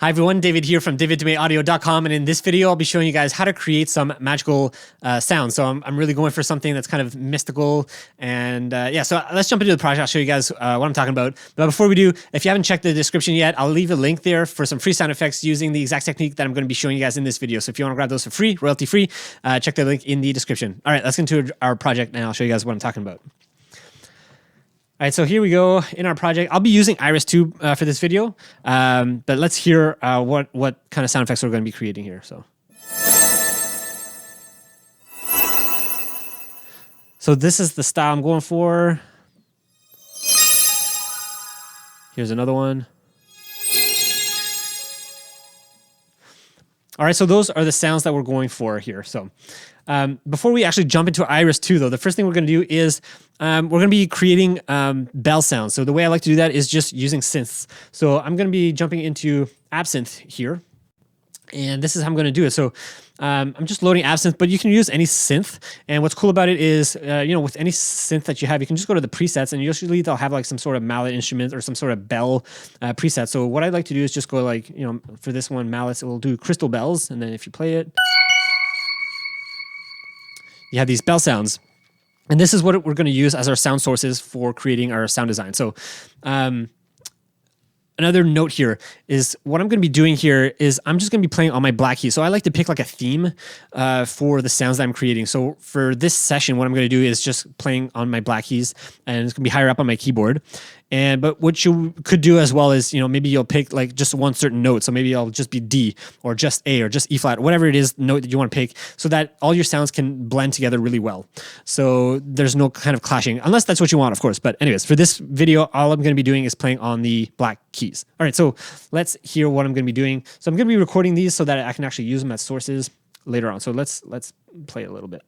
Hi everyone, David here from daviddumaisaudio.com, and in this video I'll be showing you guys how to create some magical sounds. So I'm really going for something that's kind of mystical, and yeah, so let's jump into the project. I'll show you guys what I'm talking about. But before we do, if you haven't checked the description yet, I'll leave a link there for some free sound effects using the exact technique that I'm going to be showing you guys in this video. So if you want to grab those for free, royalty free, check the link in the description. All right, let's get into our project and I'll show you guys what I'm talking about. All right, so here we go in our project. I'll be using Iris 2 for this video, but let's hear what kind of sound effects we're going to be creating here. So this is the style I'm going for. Here's another one. All right, so those are the sounds that we're going for here. So before we actually jump into Iris 2, though, the first thing we're going to do is we're going to be creating bell sounds. So the way I like to do that is just using synths. So I'm going to be jumping into Absinthe here. And this is how I'm going to do it. So I'm just loading Absinthe, but you can use any synth. And what's cool about it is, with any synth that you have, you can just go to the presets, and usually they'll have like some sort of mallet instrument or some sort of bell preset. So what I'd like to do is just go like, for this one, mallets, it will do crystal bells. And then if you play it, you have these bell sounds. And this is what we're going to use as our sound sources for creating our sound design. So another note here is what I'm going to be doing here is I'm just going to be playing on my black keys. So I like to pick like a theme for the sounds that I'm creating. So for this session, what I'm going to do is just playing on my black keys, and it's going to be higher up on my keyboard. But what you could do as well is, maybe you'll pick like just one certain note. So maybe it'll just be D or just A or just E flat, whatever it is note that you want to pick, so that all your sounds can blend together really well. So there's no kind of clashing, unless that's what you want, of course. But anyways, for this video, all I'm going to be doing is playing on the black keys. All right, so let's hear what I'm going to be doing. So I'm going to be recording these so that I can actually use them as sources later on. So let's play a little bit.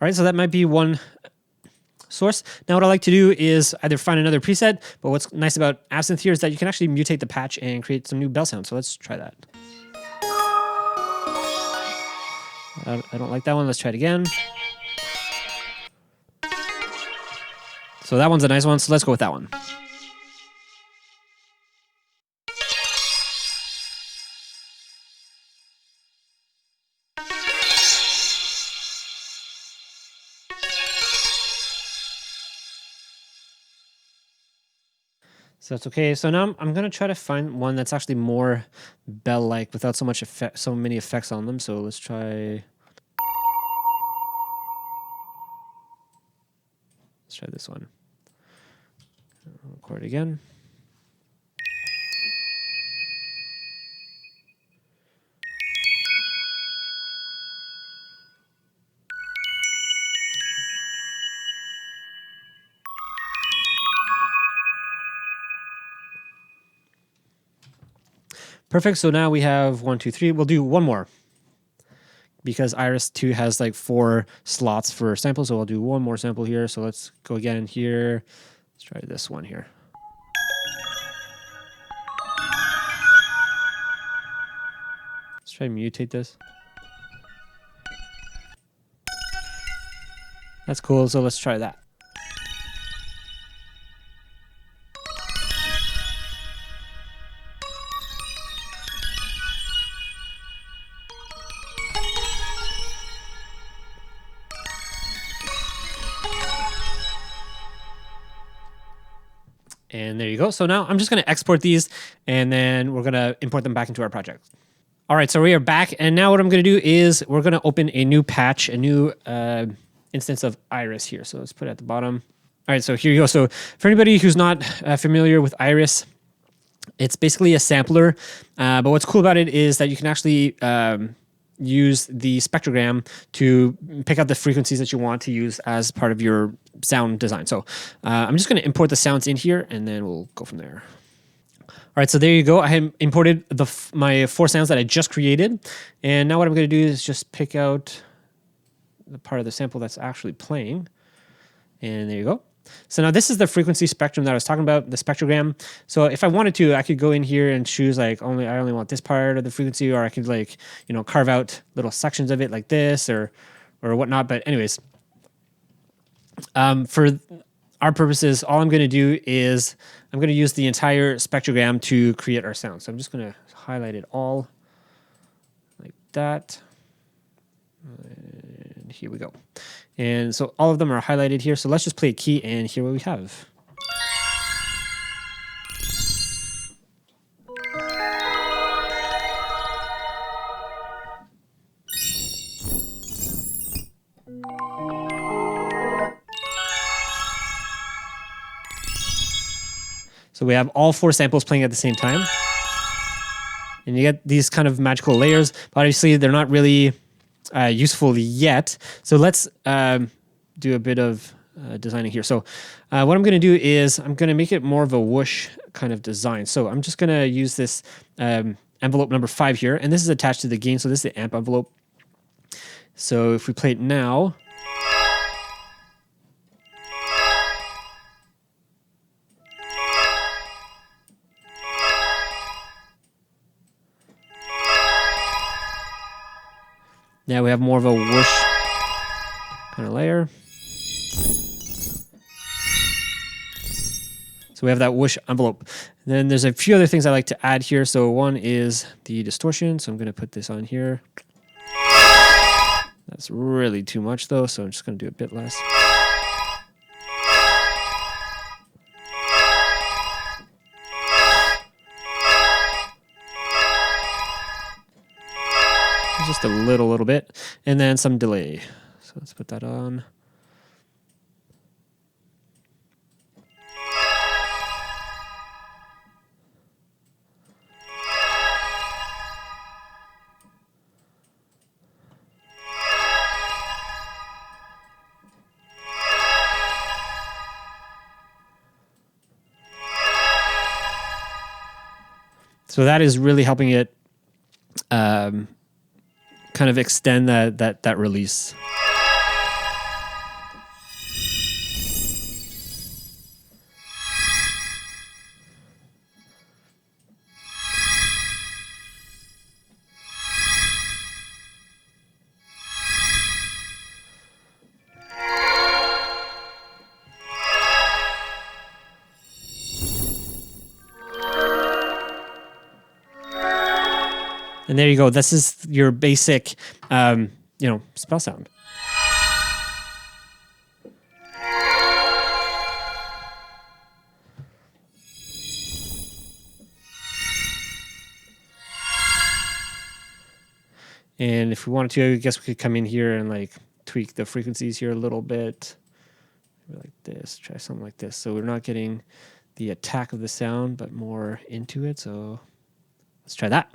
All right, so that might be one source. Now what I like to do is either find another preset, but what's nice about Absinthe here is that you can actually mutate the patch and create some new bell sounds. So let's try that. I don't like that one. Let's try it again. So that one's a nice one, so let's go with that one. So that's okay. So now I'm going to try to find one that's actually more bell-like without so many effects on them. So let's try this one. I'll record it again. Perfect. So now we have 1, 2, 3. We'll do one more because Iris 2 has like 4 slots for samples. So I'll do one more sample here. So let's go again here. Let's try this one here. Let's try to mutate this. That's cool. So let's try that. And there you go. So now I'm just going to export these, and then we're going to import them back into our project. All right, so we are back. And now what I'm going to do is we're going to open a new patch, a new instance of Iris here. So let's put it at the bottom. All right, so here you go. So for anybody who's not familiar with Iris, it's basically a sampler. But what's cool about it is that you can actually use the spectrogram to pick out the frequencies that you want to use as part of your sound design. So I'm just going to import the sounds in here, and then we'll go from there. All right, so there you go. I have imported my 4 sounds that I just created. And now what I'm going to do is just pick out the part of the sample that's actually playing. And there you go. So now this is the frequency spectrum that I was talking about, the spectrogram. So if I wanted to, I could go in here and choose like I only want this part of the frequency, or I could like, carve out little sections of it like this or whatnot. But anyways, for our purposes, all I'm going to do is I'm going to use the entire spectrogram to create our sound. So I'm just going to highlight it all like that. And here we go. And so all of them are highlighted here. So let's just play a key and hear what we have. So we have all 4 samples playing at the same time. And you get these kind of magical layers, but obviously they're not really useful yet. So let's do a bit of designing here. So what I'm going to do is I'm going to make it more of a whoosh kind of design. So I'm just going to use this envelope number 5 here, and this is attached to the gain. So this is the amp envelope. So if we play it now, now we have more of a whoosh kind of layer. So we have that whoosh envelope. And then there's a few other things I like to add here. So one is the distortion. So I'm going to put this on here. That's really too much though, so I'm just going to do a bit less. Just a little bit, and then some delay. So let's put that on. So that is really helping it kind of extend that release. And there you go. This is your basic, spell sound. And if we wanted to, I guess we could come in here and like tweak the frequencies here a little bit. Maybe like this, try something like this. So we're not getting the attack of the sound, but more into it. So let's try that.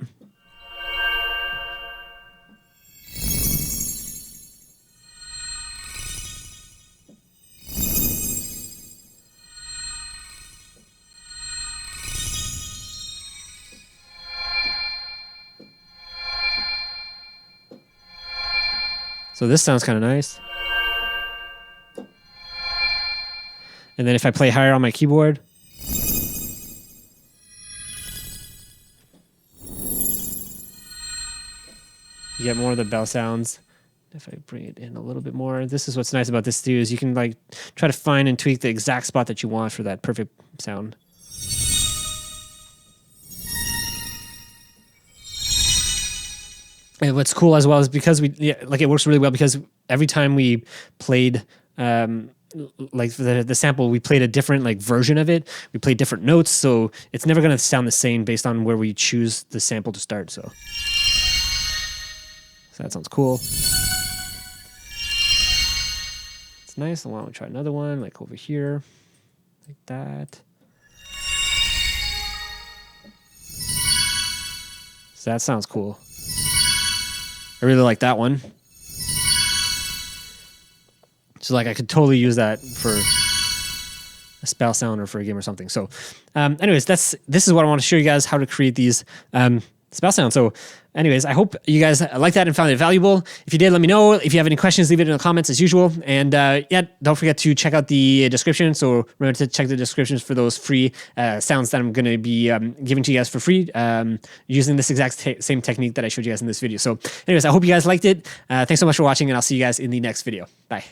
So this sounds kind of nice. And then if I play higher on my keyboard, you get more of the bell sounds. If I bring it in a little bit more, this is what's nice about this too, is you can like try to find and tweak the exact spot that you want for that perfect sound. And what's cool as well is because it works really well because every time we played like the sample, we played a different like version of it. We played different notes, so it's never going to sound the same based on where we choose the sample to start. So that sounds cool. It's nice. Why don't we try another one like over here, like that. So that sounds cool. I really like that one. So like I could totally use that for a spell sound or for a game or something. So anyways, this is what I want to show you guys, how to create these Spell sound. So anyways, I hope you guys liked that and found it valuable. If you did, let me know. If you have any questions, leave it in the comments as usual. And yeah, don't forget to check out the description. So remember to check the descriptions for those free sounds that I'm going to be giving to you guys for free using this exact same technique that I showed you guys in this video. So anyways, I hope you guys liked it. Thanks so much for watching, and I'll see you guys in the next video. Bye.